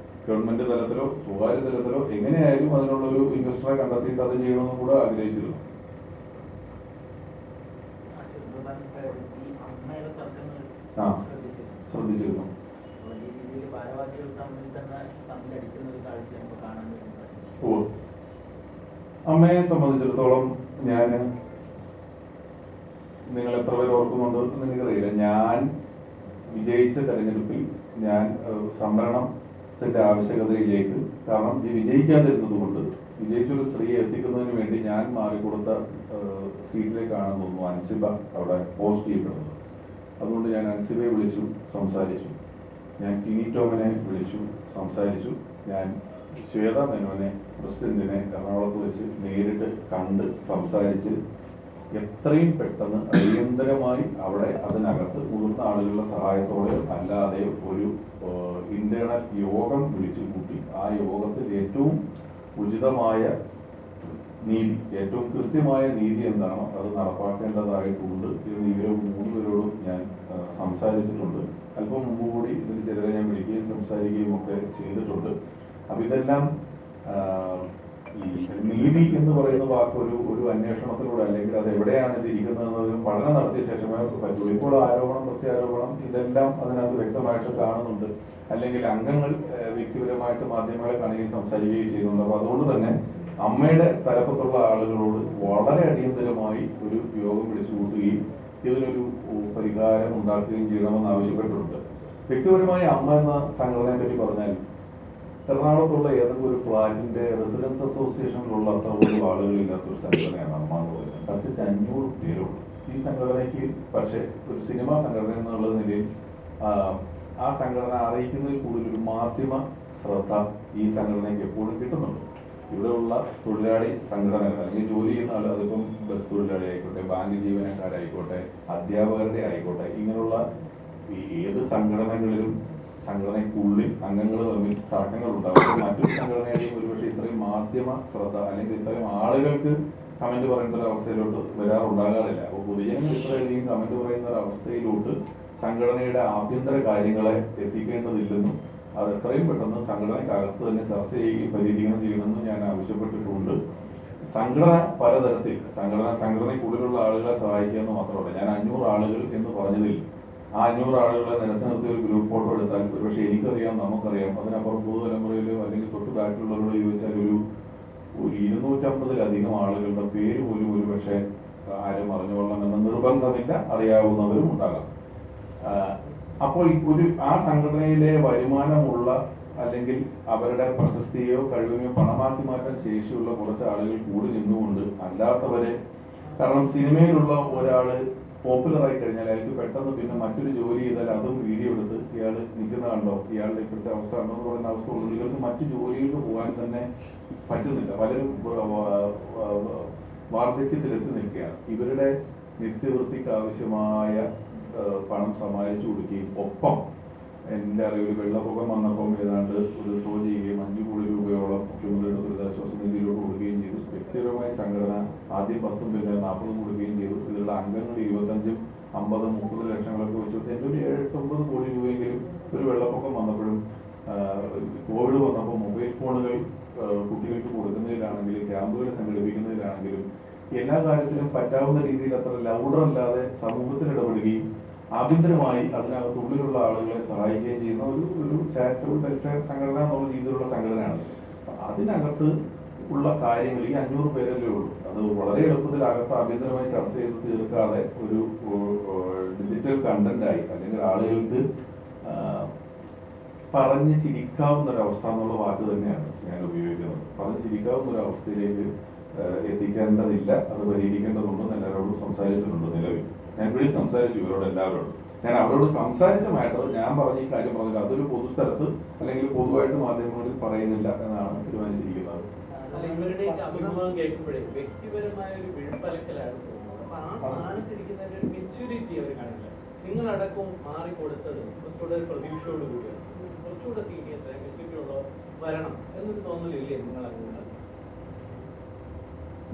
ഗവൺമെന്റ് തലത്തിലോ സ്വകാര്യ തലത്തിലോ എങ്ങനെയായാലും അതിനുള്ള ഒരു ഇൻവെസ്റ്ററെ കണ്ടെത്തിയിട്ട് അത് ചെയ്യണമെന്നും കൂടെ ആഗ്രഹിച്ചിരുന്നു. ശ്രദ്ധിച്ചിരുന്നു. ഓ, അമ്മയെ സംബന്ധിച്ചിടത്തോളം ഞാൻ, നിങ്ങൾ എത്ര പേര് ഓർക്കുന്നുണ്ട് എന്ന് എനിക്കറിയില്ല, ഞാൻ വിജയിച്ച തെരഞ്ഞെടുപ്പിൽ ഞാൻ സംവരണത്തിന്റെ ആവശ്യകതയിലേക്ക്, കാരണം വിജയിക്കാതിരുന്നത് കൊണ്ട് വിജയിച്ചൊരു സ്ത്രീയെ എത്തിക്കുന്നതിന് വേണ്ടി ഞാൻ മാറിക്കൊടുത്ത സീറ്റിലേക്കാണെന്ന് തോന്നുന്നു അൻസിബ അവിടെ പോസ്റ്റ് ചെയ്യപ്പെടുന്നത്. അതുകൊണ്ട് ഞാൻ അൻസിബയെ വിളിച്ചു സംസാരിച്ചു, ഞാൻ ടിനി ടോമിനെ വിളിച്ചു സംസാരിച്ചു, ഞാൻ ശ്വേത മേനോനെ പ്രസിഡന്റിനെ എറണാകുളത്ത് വെച്ച് നേരിട്ട് കണ്ട് സംസാരിച്ച് എത്രയും പെട്ടെന്ന് അടിയന്തരമായി അവിടെ അതിനകത്ത് മുതിർന്ന ആളുകളുടെ സഹായത്തോടെ അല്ലാതെ ഒരു ഇന്റേണൽ യോഗം വിളിച്ചു കൂട്ടി. ആ യോഗത്തിൽ ഏറ്റവും ഉചിതമായ നീതി, ഏറ്റവും കൃത്യമായ നീതി എന്താണോ അത് നടപ്പാക്കേണ്ടതായിട്ടുണ്ട് എന്ന് ഇവരെ 3 പേരോടും ഞാൻ സംസാരിച്ചിട്ടുണ്ട്. അല്പം മുമ്പ് കൂടി ഇതിൽ ചിലരെ ഞാൻ വിളിക്കുകയും സംസാരിക്കുകയും ഒക്കെ ചെയ്തിട്ടുണ്ട്. അപ്പൊ ഇതെല്ലാം ഈ നീതി എന്ന് പറയുന്ന വാക്ക് ഒരു അന്വേഷണത്തിലൂടെ, അല്ലെങ്കിൽ അത് എവിടെയാണ് ഇത് ഇരിക്കുന്നതെന്നൊരു പഠനം നടത്തിയ ശേഷമേ പറ്റുള്ളൂ. ഇപ്പോൾ ആരോപണം പ്രത്യാരോപണം ഇതെല്ലാം അതിനകത്ത് വ്യക്തമായിട്ട് കാണുന്നുണ്ട്, അല്ലെങ്കിൽ അംഗങ്ങൾ വ്യക്തിപരമായിട്ട് മാധ്യമങ്ങളെ കാണുകയും സംസാരിക്കുകയും ചെയ്യുന്നുണ്ട്. അപ്പൊ അതുകൊണ്ട് തന്നെ അമ്മയുടെ തലപ്പത്തുള്ള ആളുകളോട് വളരെ അടിയന്തരമായി ഒരു യോഗം വിളിച്ചു കൂട്ടുകയും ഇതിനൊരു പരിഹാരം ഉണ്ടാക്കുകയും ചെയ്യണമെന്ന് ആവശ്യപ്പെട്ടിട്ടുണ്ട്. വ്യക്തിപരമായി അമ്മ എന്ന സംഘടനയെ പറ്റി പറഞ്ഞാൽ, എറണാകുളത്തുള്ള ഏതെങ്കിലും ഒരു ഫ്ലാറ്റിന്റെ റെസിഡൻസ് അസോസിയേഷനിലുള്ള അത്ര പോലും ആളുകളില്ലാത്തൊരു സംഘടനയാണ് അമ്മ എന്ന് പറയുന്നത്. 500 പേരുള്ളൂ ഈ സംഘടനയ്ക്ക്. പക്ഷേ ഒരു സിനിമാ സംഘടന എന്നുള്ള നിലയിൽ ആ സംഘടന അറിയിക്കുന്നതിൽ കൂടുതൽ ഒരു മാധ്യമ ശ്രദ്ധ ഈ സംഘടനയ്ക്ക് എപ്പോഴും കിട്ടുന്നുണ്ട്. ഇവിടെയുള്ള തൊഴിലാളി സംഘടനകൾ, അല്ലെങ്കിൽ ജോലി ചെയ്യുന്ന ആൾ, അതിപ്പം ബസ് തൊഴിലാളി ആയിക്കോട്ടെ, ബാങ്ക് ജീവനക്കാരായിക്കോട്ടെ, അധ്യാപകരുടെ ആയിക്കോട്ടെ, ഇങ്ങനെയുള്ള ഏത് സംഘടനകളിലും സംഘടനയ്ക്കുള്ളിൽ അംഗങ്ങൾ തമ്മിൽ തർക്കങ്ങൾ ഉണ്ടാകും. മറ്റൊരു സംഘടനയുടെയും ഒരുപക്ഷെ ഇത്രയും മാധ്യമ ശ്രദ്ധ അല്ലെങ്കിൽ ഇത്രയും ആളുകൾക്ക് കമന്റ് പറയുന്ന ഒരു അവസ്ഥയിലോട്ട് വരാറുണ്ടാകാറില്ല. അപ്പോൾ പൊതുജനങ്ങൾ ഇത്രയധികം കമന്റ് പറയുന്ന ഒരു അവസ്ഥയിലോട്ട് സംഘടനയുടെ ആഭ്യന്തര കാര്യങ്ങളെ എത്തിക്കേണ്ടതില്ലെന്നും അത് എത്രയും പെട്ടെന്ന് സംഘടനയ്ക്കകത്ത് തന്നെ ചർച്ച ചെയ്യുകയും പരിഹരിക്കണം ചെയ്യണമെന്നും ഞാൻ ആവശ്യപ്പെട്ടിട്ടുണ്ട്. സംഘടന പലതരത്തിൽ, സംഘടനയ്ക്കുള്ളിലുള്ള ആളുകളെ സഹായിക്കുക എന്ന് മാത്രമല്ല, ഞാൻ 500 ആളുകൾ എന്ന് പറഞ്ഞതിൽ ആ 500 ആളുകളെ നിരത്തി നിർത്തി ഒരു ഗ്രൂപ്പ് ഫോട്ടോ എടുത്താൽ ഒരുപക്ഷെ എനിക്കറിയാം, നമുക്കറിയാം, അതിനപ്പുറം പുതുതലമുറയിലോ അല്ലെങ്കിൽ തൊട്ട് ബാക്കിലുള്ളവരോട് ചോദിച്ചാൽ ഒരു 250-ലധികം ആളുകളുടെ പേര് പോലും ഒരുപക്ഷെ ആരും അറിഞ്ഞുകൊള്ളണമെന്ന് നിർബന്ധമില്ല, അറിയാവുന്നവരും ഉണ്ടാകാം. അപ്പോൾ ആ സംഘടനയിലെ വരുമാനമുള്ള അല്ലെങ്കിൽ അവരുടെ പ്രശസ്തിയോ കഴിവിനെയോ പണമാക്കി മാറ്റാൻ ശേഷിയുള്ള കുറച്ച് ആളുകൾ കൂടി നിന്നുകൊണ്ട് അല്ലാത്തവരെ, കാരണം സിനിമയിലുള്ള ഒരാള് പോപ്പുലറായി കഴിഞ്ഞാൽ അയാൾക്ക് പെട്ടെന്ന് പിന്നെ മറ്റൊരു ജോലി ചെയ്താൽ അതും വീഡിയോ എടുത്ത് ഇയാൾ നിൽക്കുന്ന കണ്ടോ, ഇയാളുടെ ഇപ്പോഴത്തെ അവസ്ഥ കണ്ടോ എന്ന് പറയുന്ന അവസ്ഥ ഉള്ളത്. ഇവർക്ക് മറ്റു ജോലികൾക്ക് പോകാൻ തന്നെ പറ്റുന്നില്ല. പലരും വാർദ്ധക്യത്തിലെത്തി നിൽക്കുകയാണ്. ഇവരുടെ നിത്യവൃത്തിക്ക് ആവശ്യമായ പണം സമാഹരിച്ചു കൊടുക്കുകയും ഒപ്പം എൻ്റെ അറിവ് വെള്ളപ്പൊക്കം വന്നപ്പം ഏതാണ്ട് ഒരു ഷോ ചെയ്യുകയും 5 കോടി രൂപയോളം മുഖ്യമന്ത്രിയുടെ ദുരിതാശ്വാസ നിധിയിലോട്ട് കൊടുക്കുകയും ചെയ്തു. വ്യക്തിപരമായ സംഘടന ആദ്യം 10 പിന്നെ 40 കൊടുക്കുകയും ചെയ്തു. ഇതിലുള്ള അംഗങ്ങൾ 25, 50, 30 ലക്ഷങ്ങളൊക്കെ വെച്ചിട്ട് എൻ്റെ ഒരു 8-9 കോടി രൂപയെങ്കിലും ഒരു വെള്ളപ്പൊക്കം വന്നപ്പോഴും കോവിഡ് വന്നപ്പോൾ മൊബൈൽ ഫോണുകൾ കുട്ടികൾക്ക് കൊടുക്കുന്നതിലാണെങ്കിലും ക്യാമ്പുകൾ സംഘടിപ്പിക്കുന്നതിലാണെങ്കിലും എല്ലാ കാര്യത്തിലും പറ്റാവുന്ന രീതിയിൽ അത്ര ലൗഡറല്ലാതെ സമൂഹത്തിൽ ഇടപെടുകയും ആഭ്യന്തരമായി അതിനകത്തുള്ളിലുള്ള ആളുകളെ സഹായിക്കുകയും ചെയ്യുന്ന ഒരു ചാരിറ്റബിൾ വെൽഫെയർ സംഘടന എന്നുള്ള രീതിയിലുള്ള സംഘടനയാണ്. അതിനകത്ത് ഉള്ള കാര്യങ്ങൾ ഈ 500 പേരല്ലേ ഉള്ളൂ. അത് വളരെ എളുപ്പത്തിൽ അകത്ത് ആഭ്യന്തരമായി ചർച്ച ചെയ്ത് തീർക്കാതെ ഒരു ഡിജിറ്റൽ കണ്ടന്റായി അല്ലെങ്കിൽ ആളുകൾക്ക് പറഞ്ഞ് ചിരിക്കാവുന്ന ഒരവസ്ഥ എന്നുള്ള വാക്ക് തന്നെയാണ് ഞാൻ ഉപയോഗിക്കുന്നത്. പറഞ്ഞ് ചിരിക്കാവുന്ന ഒരു അവസ്ഥയിലേക്ക് എത്തിക്കേണ്ടതില്ല, അത് പരിഹരിക്കേണ്ടതുണ്ടെന്ന് എല്ലാവരോടും സംസാരിച്ചിട്ടുണ്ട്. നിലവിൽ ഞാൻ വിളിച്ച് സംസാരിച്ചു ഇവരോട് എല്ലാവരോടും. ഞാൻ അവരോട് സംസാരിച്ച മാറ്റർ ഞാൻ പറഞ്ഞ ഈ കാര്യം പറഞ്ഞില്ല, അതൊരു പൊതുസ്ഥലത്ത് അല്ലെങ്കിൽ പൊതുവായിട്ട് മാധ്യമങ്ങളിൽ പറയുന്നില്ല എന്നാണ് തീരുമാനിച്ചിരിക്കുന്നത്. അല്ല, ഇവരുടെയൊക്കെ അഭിമുഖം കേൾക്കുമ്പോഴേ വ്യക്തിപരമായ ഒരു വിഴുപ്പലക്കലാണ് തോന്നുന്നത്. അപ്പൊ ആ സ്ഥാനത്തിരിക്കുന്നതിന്റെ ഒരു മെച്യൂരിറ്റി അവർ കാണില്ല. നിങ്ങളടക്കം മാറിക്കൊടുത്തത് കുറച്ചുകൂടെ ഒരു പ്രതീക്ഷയോട് കൂടിയാണ്, കുറച്ചുകൂടെ സീരിയസ് ആയി മെച്യൂരിറ്റി ഉള്ളവർ വരണം എന്നൊരു തോന്നലില്ലേ നിങ്ങളങ്ങനെ?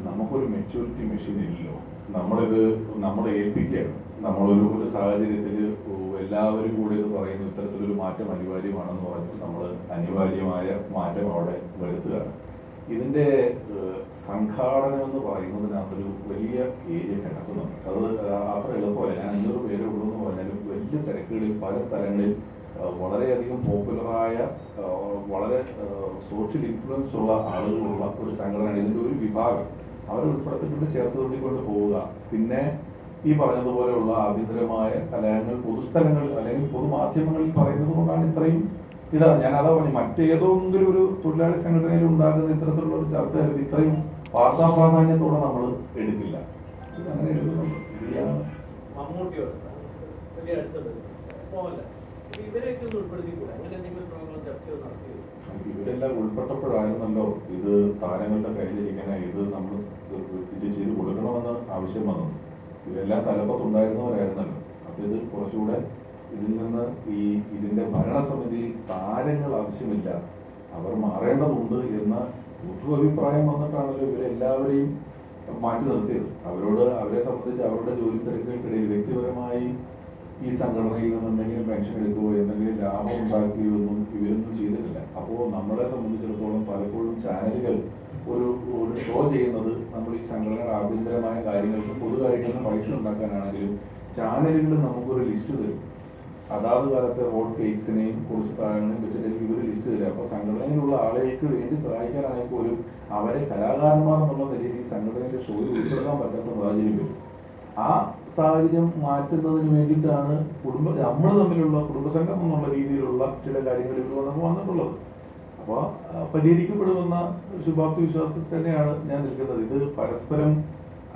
നമുക്കൊരു മെച്യൂരിറ്റി മെഷീൻ ഇല്ലല്ലോ. നമ്മളിത് നമ്മളെ ഏൽപ്പിക്കുകയാണ്. നമ്മളൊരു സാഹചര്യത്തിൽ എല്ലാവരും കൂടി ഇത് പറയുന്നു ഇത്തരത്തിലൊരു മാറ്റം അനിവാര്യമാണെന്ന് പറഞ്ഞു നമ്മൾ അനിവാര്യമായ മാറ്റം അവിടെ വരുത്തുകയാണ്. ഇതിന്റെ സംഘാടനം എന്ന് പറയുന്നതിനകത്തൊരു വലിയ ഏരിയ കിടക്കുന്നുണ്ട്. അത് അത്ര എളുപ്പമല്ല. ഞാൻ 500 പേരേ ഉള്ളൂ എന്ന് പറഞ്ഞാലും വലിയ തിരക്കുകളിൽ പല സ്ഥലങ്ങളിൽ വളരെയധികം പോപ്പുലറായ വളരെ സോഷ്യൽ ഇൻഫ്ലുവൻസ് ഉള്ള ആളുകളുള്ള ഒരു സംഘടനയാണ് ഇതിൻ്റെ ഒരു വിഭാഗം. അവരെ ഉൾപ്പെടുത്തിക്കൊണ്ട് ചേർത്ത് നിർത്തിക്കൊണ്ട് പോവുക. പിന്നെ ഈ പറഞ്ഞതുപോലെയുള്ള ആഭ്യന്തരമായ കലഹങ്ങൾ പൊതുസ്ഥലങ്ങൾ അല്ലെങ്കിൽ പൊതുമാധ്യമങ്ങളിൽ പറയുന്നത് കൊണ്ടാണ് ഇത്രയും ഞാൻ അതാ പറഞ്ഞു, മറ്റേതെങ്കിലും ഒരു തൊഴിലാളി സംഘടനയിൽ ഉണ്ടാകുന്ന ഇത്തരത്തിലുള്ള ഒരു ചർച്ചയായാലും ഇത്രയും വാർത്താ പ്രാധാന്യത്തോടെ നമ്മൾ എടുക്കില്ല. ഇത് അങ്ങനെ എടുക്കുന്നുണ്ട്. മമ്മൂട്ടിയോട് വലിയ അടുത്തത് പോലെ ഇവരെയൊക്കെ ഒന്ന് ഉൾപ്പെടുത്തിക്കൂടെ? അങ്ങനെ എന്തെങ്കിലും ശ്രമങ്ങളും ചർച്ചകൾ നടത്തിയത്? ഇവരെല്ലാം ഉൾപ്പെട്ടപ്പോഴായിരുന്നല്ലോ ഇത് താരങ്ങളുടെ കയ്യിലിരിക്കുന്ന ഇത് നമ്മൾ ഇത് ചെയ്ത് കൊടുക്കണമെന്ന് ആവശ്യം വന്നു. ഇവരെല്ലാം തലപ്പത്തുണ്ടായിരുന്നവരായിരുന്നല്ലോ. അപ്പൊ ഇത് കുറച്ചുകൂടെ ഇതിൽ നിന്ന് ഇതിന്റെ ഭരണസമിതി താരങ്ങൾ ആവശ്യമില്ല, അവർ മാറേണ്ടതുണ്ട് എന്ന പൊതു അഭിപ്രായം വന്നിട്ടാണല്ലോ ഇവരെല്ലാവരെയും മാറ്റി നിർത്തിയത്. അവരെ സംബന്ധിച്ച് അവരുടെ ജോലി തിരക്കുകൾക്കിടയിൽ വ്യക്തിപരമായി ഈ സംഘടനയിൽ നിന്ന് എന്തെങ്കിലും പെൻഷൻ എടുക്കുകയോ എന്തെങ്കിലും ലാഭം ഉണ്ടാക്കുകയോ ഒന്നും ഇവരൊന്നും ചെയ്തിട്ടില്ല. അപ്പോൾ നമ്മളെ സംബന്ധിച്ചിടത്തോളം പലപ്പോഴും ചാനലുകൾ ഒരു ഷോ ചെയ്യുന്നത് നമ്മൾ ഈ സംഘടനയുടെ ആഭ്യന്തരമായ കാര്യങ്ങൾക്ക് പൊതു കാര്യങ്ങൾക്ക് പൈസ ഉണ്ടാക്കാനാണെങ്കിലും ചാനലുകൾ നമുക്കൊരു ലിസ്റ്റ് തരും. അതാത് കാലത്തെ ഹോട്ട് കേക്സിനെയും കുറിച്ച് താരങ്ങളെയും വെച്ചിട്ട് ഇവർ ലിസ്റ്റ് തരും. അപ്പോൾ സംഘടനയിലുള്ള ആളുകൾക്ക് വേണ്ടി സഹായിക്കാനാണെങ്കിൽ പോലും അവരെ കലാകാരന്മാർ എന്നുള്ള നിലയിൽ ഈ സംഘടനയിലെ ഷോയിൽ ഉൾപ്പെടുത്താൻ പറ്റാത്ത സാഹചര്യം വരും. ആ സാഹചര്യം മാറ്റുന്നതിന് വേണ്ടിയിട്ടാണ് നമ്മൾ തമ്മിലുള്ള കുടുംബസംഘം എന്നുള്ള രീതിയിലുള്ള ചില കാര്യങ്ങൾ ഇവിടെ വന്നിട്ടുള്ളത്. അപ്പോൾ പരിഹരിക്കപ്പെടുമെന്ന ശുഭാപ്തി വിശ്വാസത്തിൽ തന്നെയാണ് ഞാൻ നിൽക്കുന്നത്. ഇത് പരസ്പരം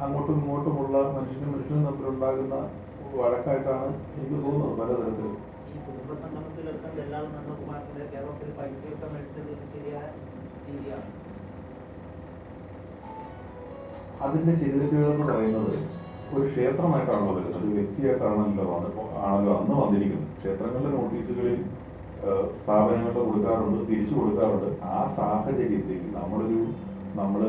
അങ്ങോട്ടും ഇങ്ങോട്ടുമുള്ള മനുഷ്യനും തമ്മിലുണ്ടാകുന്ന വഴക്കായിട്ടാണ് എനിക്ക് തോന്നുന്നത് പലതരത്തിൽ. ഈ കുടുംബസംഗമത്തിലെത്താൻ എല്ലാവരും നന്ദകുമാറിന്റെ കേരളത്തിൽ പൈസയൊക്കെ മേടിച്ചത് ശരിയായ രീതിയാണ്. അതിന്റെ ശരിതെറ്റുകൾ എന്ന് പറയുന്നത് ഒരു ക്ഷേത്രമായിട്ടാണല്ലോ വരുന്നത്, ഒരു വ്യക്തിയായിട്ടാണല്ലോ അന്ന് വന്നിരിക്കുന്നത്. ക്ഷേത്രങ്ങളുടെ നോട്ടീസുകളിൽ സ്ഥാപനങ്ങളുടെ കൊടുക്കാറുണ്ട്, തിരിച്ചു കൊടുക്കാറുണ്ട്. ആ സാഹചര്യത്തിൽ നമ്മൾ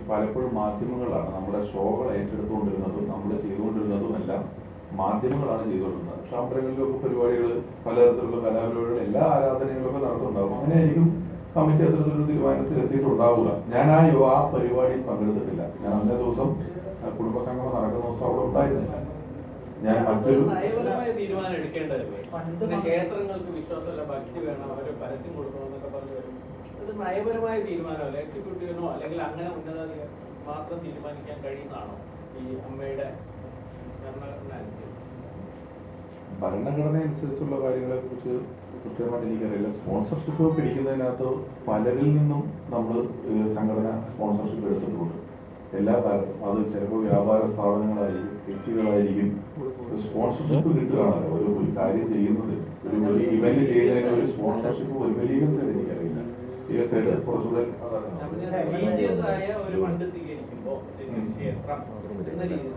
പലപ്പോഴും മാധ്യമങ്ങളാണ് നമ്മുടെ ഷോകൾ ഏറ്റെടുത്തുകൊണ്ടിരുന്നതും നമ്മൾ ചെയ്തുകൊണ്ടിരുന്നതും എല്ലാം മാധ്യമങ്ങളാണ് ചെയ്തുകൊണ്ടിരുന്നത്. ക്ഷേത്രങ്ങളിലൊക്കെ പരിപാടികൾ പലതരത്തിലുള്ള കലാപരിപാടികൾ എല്ലാ ആരാധനകളൊക്കെ നടത്തുന്നുണ്ടാവും. അങ്ങനെയായിരിക്കും കമ്മിറ്റി അത്തരത്തിലൊരു തീരുമാനത്തിൽ എത്തിയിട്ടുണ്ടാവുക. ഞാൻ ആ പരിപാടിയിൽ പങ്കെടുത്തിട്ടില്ല. ഞാൻ അന്നേ ദിവസം കുടുംബസംഗമം നടക്കുന്ന ദിവസം അവിടെ ഉണ്ടായിരുന്നില്ല. ഞാൻ മറ്റൊരു നയപരമായ തീരുമാനം എടുക്കേണ്ടതല്ലേ? ക്ഷേത്രങ്ങൾക്ക് വിശ്വാസമല്ല, ഭക്തി വേണം, അവര് പരസ്യം കൊടുക്കണം എന്നൊക്കെ പറഞ്ഞു വരും. ഇത് നയപരമായ തീരുമാനമല്ല, എക്സിക്യൂട്ടീവിനോ അല്ലെങ്കിൽ അങ്ങനെ ഉന്നതാധികാരി മാത്രം തീരുമാനിക്കാൻ കഴിയുന്നതാണോ ഈ അമ്മയുടെ ഭരണഘടന അനുസരിച്ചുള്ള കാര്യങ്ങളെ കുറിച്ച് കൃത്യമായിട്ട് എനിക്കറിയില്ല. സ്പോൺസർഷിപ്പ് പിടിക്കുന്നതിനകത്ത് പലരിൽ നിന്നും നമ്മൾ സംഘടന സ്പോൺസർഷിപ്പ് എടുത്തിട്ടുണ്ട് എല്ലാ കാലത്തും. അത് ചിലപ്പോൾ വ്യാപാര സ്ഥാപനങ്ങളായിരിക്കും, വ്യക്തികളായിരിക്കും. സ്പോൺസർഷിപ്പ് കിട്ടുകയാണല്ലോ ഒരു കാര്യം ചെയ്യുന്നത്. ഒരു വലിയ ഇവന്റ് ചെയ്യുന്നതിന് ഒരു സ്പോൺസർഷിപ്പ് ഒരു വലിയ സൈഡ് എനിക്കറിയില്ല. സൈഡ് കുറച്ചുകൂടെ ഒരു ഫണ്ട് സ്വീകരിക്കുമ്പോ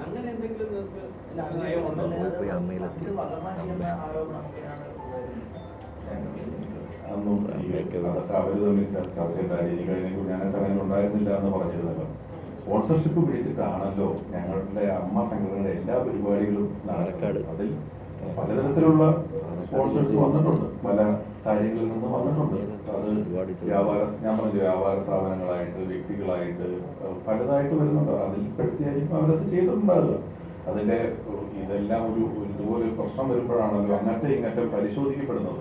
അങ്ങനെ എന്തെങ്കിലും അതൊന്നും അതൊക്കെ അവർ തമ്മിൽ ചർച്ച ചെയ്തായിരിക്കും. ഞാൻ ചടങ്ങിൽ ഉണ്ടായിരുന്നില്ല എന്ന് പറഞ്ഞിരുന്നല്ലോ. സ്പോൺസർഷിപ്പ് പിടിച്ചിട്ടാണല്ലോ ഞങ്ങളുടെ അമ്മ സംഘടനയുടെ എല്ലാ പരിപാടികളും നടക്കാറ്. അതിൽ പലതരത്തിലുള്ള സ്പോൺസേഴ്സ് വന്നിട്ടുണ്ട്, പല കാര്യങ്ങളിൽ നിന്ന് വന്നിട്ടുണ്ട്. അത് ഞാൻ പറഞ്ഞ വ്യാപാര സ്ഥാപനങ്ങളായിട്ട് വ്യക്തികളായിട്ട് പലതായിട്ട് വരുന്നുണ്ട്. അതിൽ പെടുത്തിയായിരിക്കും അവരത് ചെയ്തിട്ടുണ്ടാകുക. അതിന്റെ ഇതെല്ലാം ഇതുപോലെ ഒരു പ്രശ്നം വരുമ്പോഴാണല്ലോ അങ്ങനത്തെ ഇങ്ങനത്തെ പരിശോധിക്കപ്പെടുന്നത്.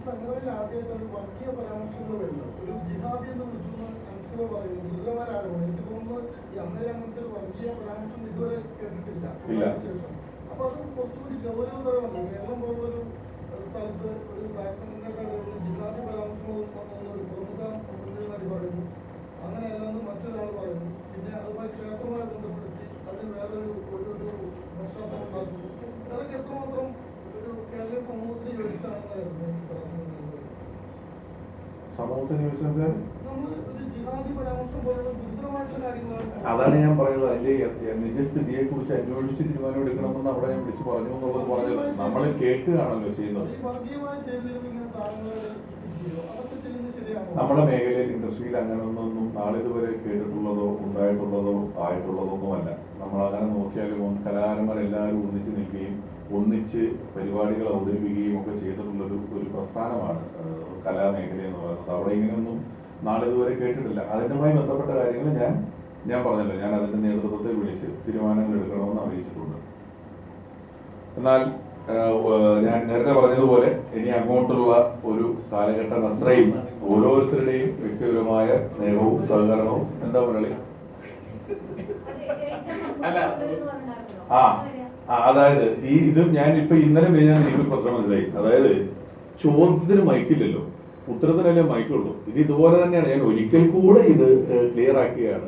സംഘടനയിൽ ആദ്യമായിട്ട് ഒരു വർഗീയ പരാമർശങ്ങൾ വരുന്നു. ഒരു ജിഹാദി എന്ന് വിളിക്കുന്ന കൺസിലർ പറയുന്നു ദുർലഭമാരാകുന്നു. എനിക്ക് തോന്നുന്നു ഈ അന്നേരം അങ്ങനത്തെ ഒരു വർഗീയ പരാമർശം ഇതുവരെ കേട്ടിട്ടില്ല. ശേഷം അപ്പൊ അത് കുറച്ചുകൂടി ഗൗരവതരമല്ല. കേരളം പോലൊരു സ്ഥലത്ത് ഒരു സംഘടനയുടെ ജിഹാദി പരാമർശങ്ങൾ ഒരു പ്രമുഖ മന്ത്രിമാർ പറയുന്നു. അങ്ങനെയല്ലെന്ന് മറ്റൊരാൾ പറയുന്നു. പിന്നെ അതുമായി ക്ഷേത്രവുമായി ബന്ധപ്പെടുത്തി അതിന് വേറൊരു പശ്ചാത്തലം ഉണ്ടാക്കുന്നു. അതൊക്കെ എത്രമാത്രം ഒരു കേരളീയ സമൂഹത്തിന് യോജിച്ചാണെന്നായിരുന്നു സമൂഹത്തിന് യോജിച്ചാൽ നമ്മൾ ഒരു ജിഹാദി പരാമർശം പോലുള്ള ഗുരുതരമായിട്ടുള്ള കാര്യങ്ങളാണ്. അതാണ് ഞാൻ പറയുന്നത്. അതിന്റെ നിജസ്ഥിതിയെ കുറിച്ച് അന്വേഷിച്ച് തീരുമാനം എടുക്കണമെന്ന് അവിടെ ഞാൻ വിളിച്ചു പറഞ്ഞു എന്നുള്ളത് പറഞ്ഞത് നമ്മൾ കേൾക്കുകയാണല്ലോ ചെയ്യുന്നത്. ഈ വർഗീയമായ ശൈലിയിലും ഇങ്ങനെ താരങ്ങളെ സൃഷ്ടിക്കുകയോ അതൊക്കെ ചെയ്യുന്നത് ശരിയാണോ? നമ്മുടെ മേഖലയിൽ ഇൻഡസ്ട്രിയിൽ അങ്ങനെയൊന്നും നാളിതുവരെ കേട്ടിട്ടുള്ളതോ ഉണ്ടായിട്ടുള്ളതോ ആയിട്ടുള്ളതോ ഒന്നുമല്ല. നമ്മൾ അങ്ങനെ നോക്കിയാലും കലാകാരന്മാരെല്ലാവരും ഒന്നിച്ച് നിൽക്കുകയും ഒന്നിച്ച് പരിപാടികൾ അവതരിപ്പിക്കുകയും ഒക്കെ ചെയ്തിട്ടുള്ളൊരു പ്രസ്ഥാനമാണ് കലാമേഖല എന്ന് പറയുന്നത്. അവിടെ ഇങ്ങനെയൊന്നും നാളിതുവരെ കേട്ടിട്ടില്ല. അതിനുമായി ബന്ധപ്പെട്ട കാര്യങ്ങൾ ഞാൻ പറഞ്ഞല്ലോ, ഞാൻ അതിന്റെ നേതൃത്വത്തെ വിളിച്ച് തീരുമാനങ്ങൾ എടുക്കണമെന്ന് അറിയിച്ചിട്ടുണ്ട്. എന്നാൽ ഞാൻ നേരത്തെ പറഞ്ഞതുപോലെ ഇനി അങ്ങോട്ടുള്ള ഒരു കാലഘട്ടം അത്രയും ഓരോരുത്തരുടെയും വ്യക്തിപരമായ സ്നേഹവും സഹകരണവും എന്താ മുരളി അതായത് ഇത് ഞാൻ ഇപ്പൊ ഇന്നലെ ഞാൻ എനിക്ക് പ്രശ്നം മനസ്സിലായി. അതായത് ചോദ്യത്തിന് മൈക്കില്ലല്ലോ, ഉത്തരത്തിനല്ലേ മൈക്കുള്ളൂ. ഇത് ഇതുപോലെ തന്നെയാണ്. ഞാൻ ഒരിക്കൽ കൂടെ ഇത് ക്ലിയർ ആക്കുകയാണ്.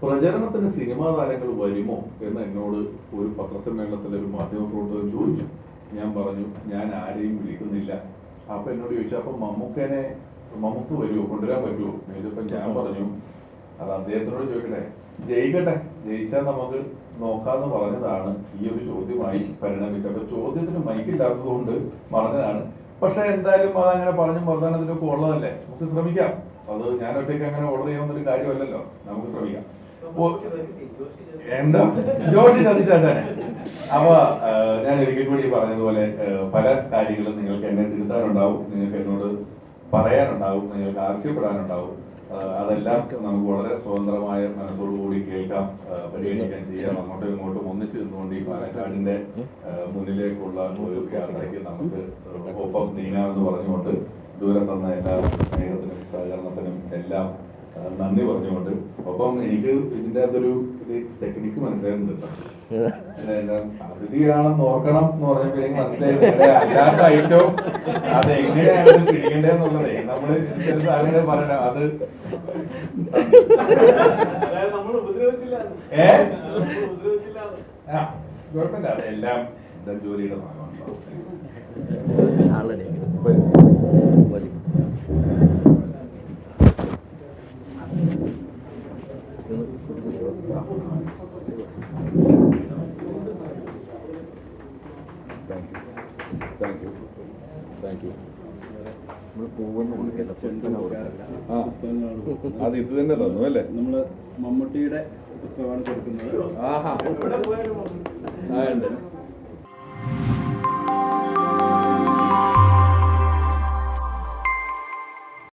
പ്രചരണത്തിന് സിനിമാ താരങ്ങൾ വരുമോ എന്ന് എന്നോട് ഒരു പത്രസമ്മേളനത്തിൽ ഒരു മാധ്യമപ്രവർത്തകൻ ചോദിച്ചു. ഞാൻ പറഞ്ഞു ഞാൻ ആരെയും വിളിക്കുന്നില്ല. അപ്പൊ എന്നോട് ചോദിച്ചു അപ്പൊ മമ്മൂക്ക് വരുമോ, കൊണ്ടുവരാൻ പറ്റുമോ ചോദിച്ചപ്പോ ഞാൻ പറഞ്ഞു അത് അദ്ദേഹത്തിനോട് ചോദിക്കട്ടെ, ജയിക്കട്ടെ, ജയിച്ചാൽ നമുക്ക് നോക്കാന്ന് പറഞ്ഞതാണ് ഈ ഒരു ചോദ്യമായി പരിണമിച്ചത്. അപ്പൊ ചോദ്യത്തിന് മൈക്കില്ലാത്തത് കൊണ്ട് പറഞ്ഞതാണ്. പക്ഷെ എന്തായാലും അതങ്ങനെ പറഞ്ഞു വർദ്ധാനത്തിനൊക്കെ ഉള്ളതല്ലേ, നമുക്ക് ശ്രമിക്കാം. അത് ഞാൻ ഒറ്റയ്ക്ക് അങ്ങനെ ഓർഡർ ചെയ്യാവുന്നൊരു കാര്യമല്ലല്ലോ, നമുക്ക് ശ്രമിക്കാം. എന്താ ജോഷി ചതിച്ചാശാനെ. അപ്പൊ ഞാൻ ഒരിക്കൽ കൂടി പറഞ്ഞതുപോലെ പല കാര്യങ്ങളും നിങ്ങൾക്ക് എന്നെ തിരുത്താനുണ്ടാവും, നിങ്ങൾക്ക് എന്നോട് പറയാനുണ്ടാവും, നിങ്ങൾക്ക് ആവശ്യപ്പെടാനുണ്ടാവും. അതെല്ലാം നമുക്ക് വളരെ സ്വതന്ത്രമായ മനസ്സോടുകൂടി കേൾക്കാം, പരിഗണിക്കാൻ ചെയ്യാം. അങ്ങോട്ടും ഇങ്ങോട്ടും ഒന്നിച്ച് നിന്നുകൊണ്ട് ഈ പാലക്കാടിന്റെ മുന്നിലേക്കുള്ള ഒരു യാത്രയ്ക്ക് നമുക്ക് ഒപ്പം നീങ്ങാമെന്ന് പറഞ്ഞുകൊണ്ട് ദൂരെ തന്ന എല്ലാ സ്നേഹത്തിനും സഹകരണത്തിനും എല്ലാം നന്ദി പറഞ്ഞുകൊണ്ട്, ഒപ്പം എനിക്ക് ഇതിന്റെ അകത്തൊരു ടെക്നിക്ക് മനസ്സിലാകുന്നുണ്ട്. അതിഥിയാണെന്ന് ഓർക്കണം എന്ന് പറഞ്ഞപ്പോ എനിക്ക് മനസ്സിലായത് അല്ലാത്ത ഐറ്റവും അത് എങ്ങനെയാണ് പിടിക്കേണ്ടതെന്നുള്ളതേ നമ്മള് ചില സാധനങ്ങൾ പറയണം. അത് കുഴപ്പമില്ല, അതെല്ലാം ജോലിയുടെ ഭാഗമാണ്. അത് ഇത് തന്നെ തന്നു അല്ലേ? നമ്മള് മമ്മൂട്ടിയുടെ പുസ്തകമാണ് കൊടുക്കുന്നത്. ആഹാ.